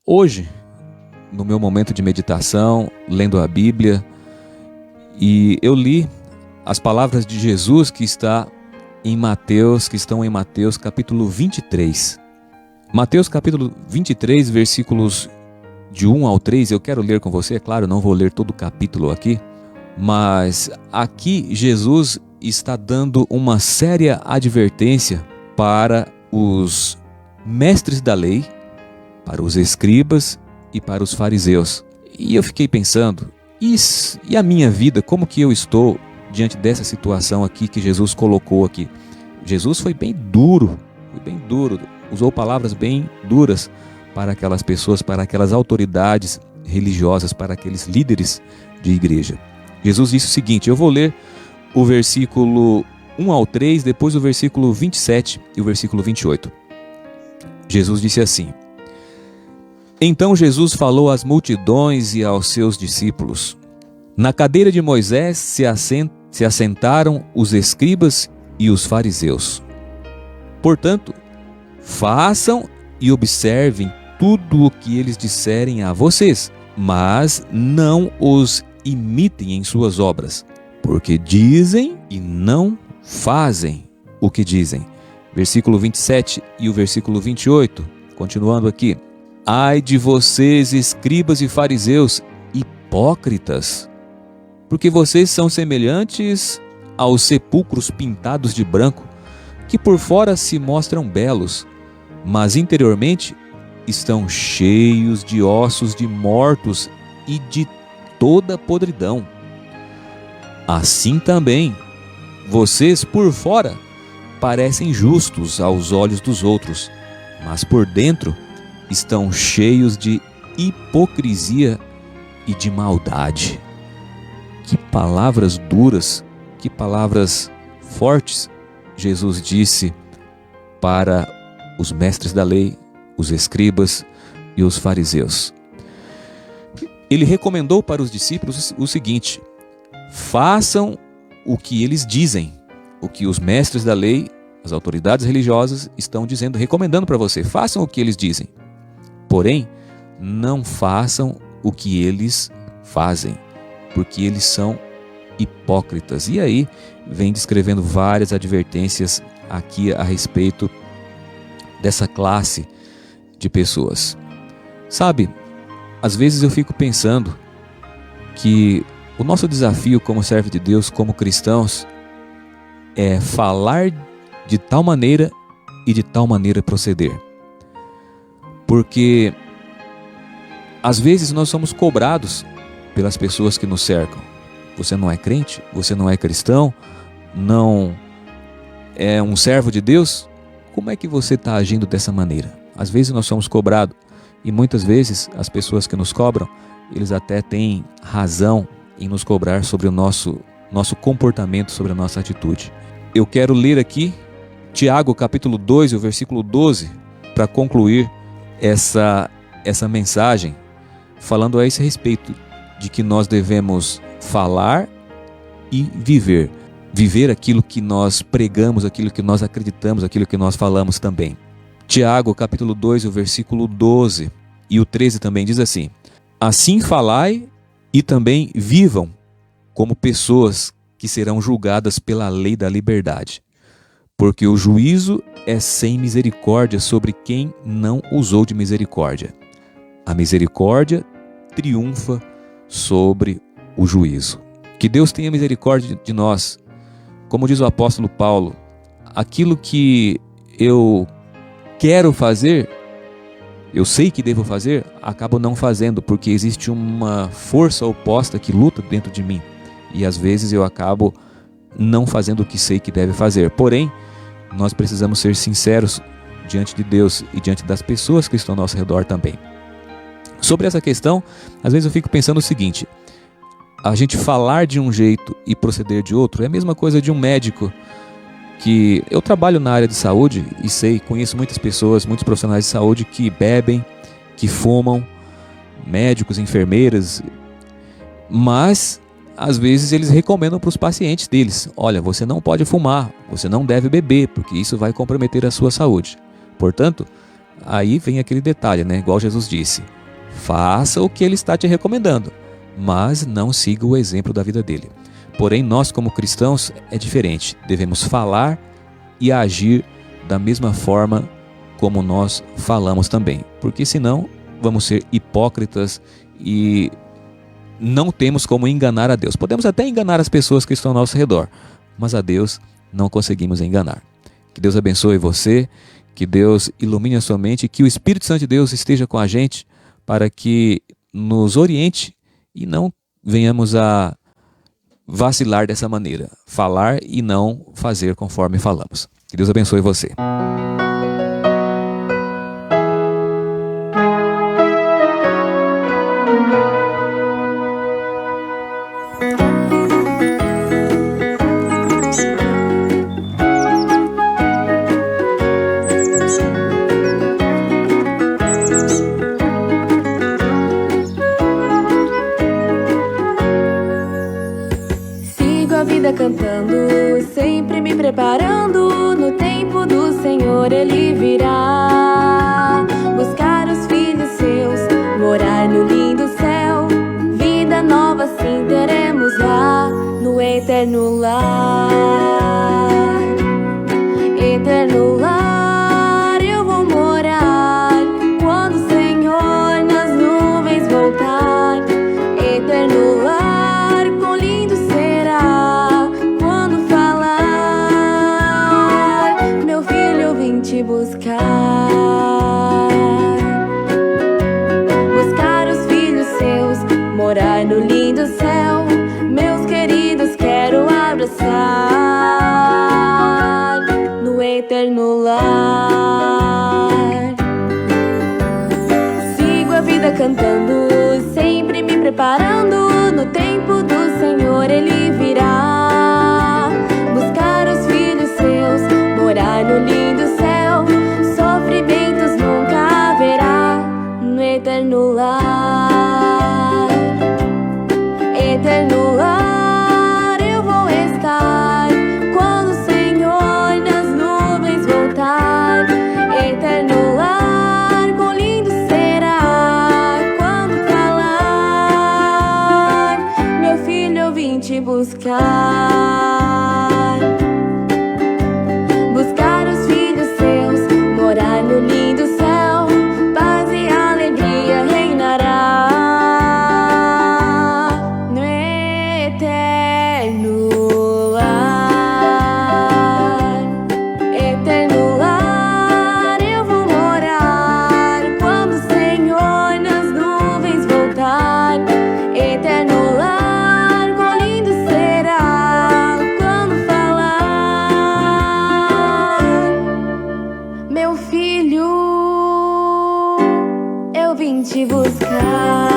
Hoje, no meu momento de meditação, lendo a Bíblia, e eu li as palavras de Jesus que estão em Mateus capítulo 23. Mateus capítulo 23, versículos de 1 ao 3, eu quero ler com você, é claro, não vou ler todo o capítulo aqui, mas aqui Jesus está dando uma séria advertência para os mestres da lei, para os escribas e para os fariseus. E eu fiquei pensando, e a minha vida, como que eu estou diante dessa situação aqui que Jesus colocou aqui? Jesus foi bem duro, usou palavras bem duras para aquelas pessoas, para aquelas autoridades religiosas, para aqueles líderes de igreja. Jesus disse o seguinte, eu vou ler o versículo 1 ao 3, depois o versículo 27 e o versículo 28. Jesus disse assim: Então Jesus falou às multidões e aos seus discípulos. Na cadeira de Moisés se assentaram os escribas e os fariseus. Portanto, façam e observem tudo o que eles disserem a vocês, mas não os imitem em suas obras, porque dizem e não fazem o que dizem. Versículo 27 e o versículo 28, continuando aqui. Ai de vocês, escribas e fariseus, hipócritas, porque vocês são semelhantes aos sepulcros pintados de branco, que por fora se mostram belos, mas interiormente estão cheios de ossos de mortos e de toda podridão. Assim também, vocês por fora parecem justos aos olhos dos outros, mas por dentro estão cheios de hipocrisia e de maldade. Que palavras duras, que palavras fortes Jesus disse para os mestres da lei, os escribas e os fariseus. Ele recomendou para os discípulos o seguinte: façam o que eles dizem, o que os mestres da lei, as autoridades religiosas estão dizendo, recomendando para você. Façam o que eles dizem, porém, não façam o que eles fazem, porque eles são hipócritas. E aí vem descrevendo várias advertências aqui a respeito dessa classe de pessoas. Sabe, às vezes eu fico pensando que o nosso desafio como servo de Deus, como cristãos, é falar de tal maneira e de tal maneira proceder. Porque às vezes nós somos cobrados pelas pessoas que nos cercam. Você não é crente? Você não é cristão? Não é um servo de Deus? Como é que você está agindo dessa maneira? Às vezes nós somos cobrados e muitas vezes as pessoas que nos cobram, eles até têm razão em nos cobrar sobre o nosso comportamento, sobre a nossa atitude. Eu quero ler aqui Tiago capítulo 2, o versículo 12, para concluir essa mensagem, falando a esse respeito de que nós devemos falar e viver. Viver aquilo que nós pregamos, aquilo que nós acreditamos, aquilo que nós falamos também. Tiago capítulo 2, o versículo 12 e o 13 também diz assim: Assim falai e também vivam como pessoas que serão julgadas pela lei da liberdade, porque o juízo é sem misericórdia sobre quem não usou de misericórdia. A misericórdia triunfa sobre o juízo. Que Deus tenha misericórdia de nós. Como diz o apóstolo Paulo, aquilo que eu quero fazer, eu sei que devo fazer, acabo não fazendo, porque existe uma força oposta que luta dentro de mim. E às vezes eu acabo não fazendo o que sei que deve fazer. Porém, nós precisamos ser sinceros diante de Deus e diante das pessoas que estão ao nosso redor também. Sobre essa questão, às vezes eu fico pensando o seguinte: a gente falar de um jeito e proceder de outro é a mesma coisa de um médico que... Eu trabalho na área de saúde e conheço muitas pessoas, muitos profissionais de saúde que bebem, que fumam, médicos, enfermeiras, mas às vezes eles recomendam para os pacientes deles: olha, você não pode fumar, você não deve beber, porque isso vai comprometer a sua saúde. Portanto, Aí vem aquele detalhe, né? Igual Jesus disse: faça o que ele está te recomendando, mas não siga o exemplo da vida dele. Porém, nós como cristãos é diferente. Devemos falar e agir da mesma forma como nós falamos também. Porque senão vamos ser hipócritas e não temos como enganar a Deus. Podemos até enganar as pessoas que estão ao nosso redor, mas a Deus não conseguimos enganar. Que Deus abençoe você, que Deus ilumine a sua mente, que o Espírito Santo de Deus esteja com a gente para que nos oriente e não venhamos a vacilar dessa maneira, falar e não fazer conforme falamos. Que Deus abençoe você. A vida cantando, sempre me preparando. No tempo do Senhor Ele virá buscar os filhos seus, morar no lindo céu. Vida nova sim teremos lá, no eterno lar. Eterno lar eu vou morar, quando o Senhor nas nuvens voltar. Eterno lar buscar os filhos seus, morar no lindo céu. Meus queridos, quero abraçar no eterno lar. Sigo a vida cantando, sempre me preparando. No tempo do Senhor Ele virá buscar os filhos seus, morar no lindo céu. Sofrimentos nunca haverá no eterno lar. Eterno lar eu vou estar, quando o Senhor nas nuvens voltar. Eterno lar, quão lindo será quando falar: meu filho, eu vim te buscar. Buscar os filhos seus, morar no lindo céu. Paz e alegria reinará no eterno lar. Eterno lar eu vou morar, quando o Senhor nas nuvens voltar. Eterno lar, quão lindo será quando falar: meu filho, eu vim te buscar.